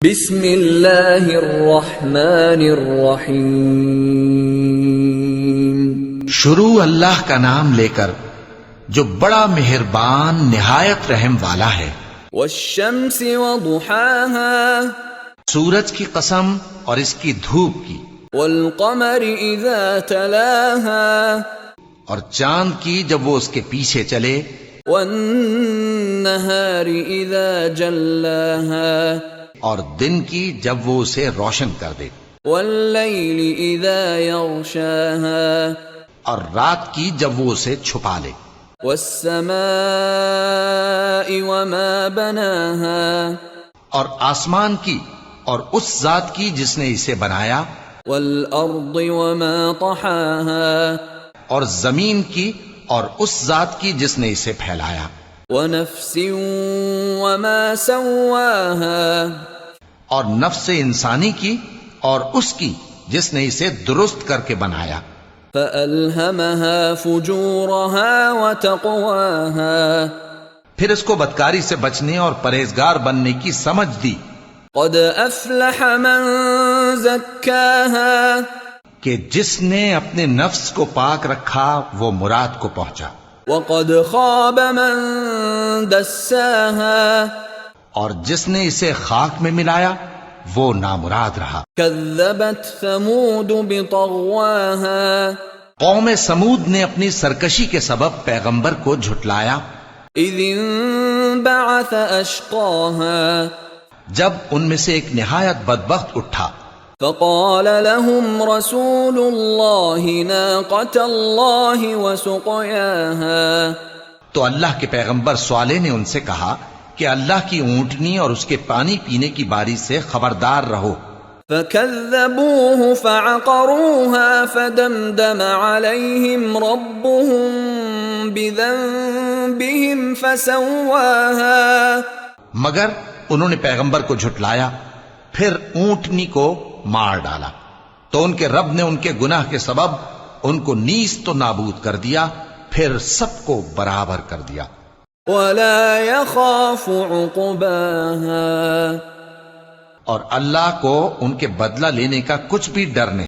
بسم اللہ الرحمن الرحیم۔ شروع اللہ کا نام لے کر جو بڑا مہربان نہایت رحم والا ہے۔ والشمس وضحاها، سورج کی قسم اور اس کی دھوپ کی، والقمر اذا تلاها، اور چاند کی جب وہ اس کے پیچھے چلے، والنہار اذا جلاها، اور دن کی جب وہ اسے روشن کر دے، واللیل اذا یغشاها، اور رات کی جب وہ اسے چھپا لے، والسماء وما بناها، اور آسمان کی اور اس ذات کی جس نے اسے بنایا، والارض وما طحاها، اور زمین کی اور اس ذات کی جس نے اسے پھیلایا، ونفس وما سواها، اور نفس انسانی کی اور اس کی جس نے اسے درست کر کے بنایا، فألهمها فجورها وتقواها، پھر اس کو بدکاری سے بچنے اور پرہیزگار بننے کی سمجھ دی، قد افلح من زکاها، کہ جس نے اپنے نفس کو پاک رکھا وہ مراد کو پہنچا، وقد خاب من دساها، اور جس نے اسے خاک میں ملایا وہ نامراد رہا۔ كذبت ثمود بطغواها، قوم سمود نے اپنی سرکشی کے سبب پیغمبر کو جھٹلایا، اذ انبعث اشقاها، جب ان میں سے ایک نہایت بدبخت اٹھا، فقال لهم رسول الله ناقة الله وسقياها، تو اللہ کے پیغمبر صالح نے ان سے کہا کہ اللہ کی اونٹنی اور اس کے پانی پینے کی باری سے خبردار رہو۔ فكذبوه فعقروها فدمدم عليهم ربهم بذنبهم فسواها، مگر انہوں نے پیغمبر کو جھٹلایا، پھر اونٹنی کو مار ڈالا، تو ان کے رب نے ان کے گناہ کے سبب ان کو نیست و نابود کر دیا، پھر سب کو برابر کر دیا۔ ولا يخاف عقباها، اور اللہ کو ان کے بدلہ لینے کا کچھ بھی ڈر نہیں۔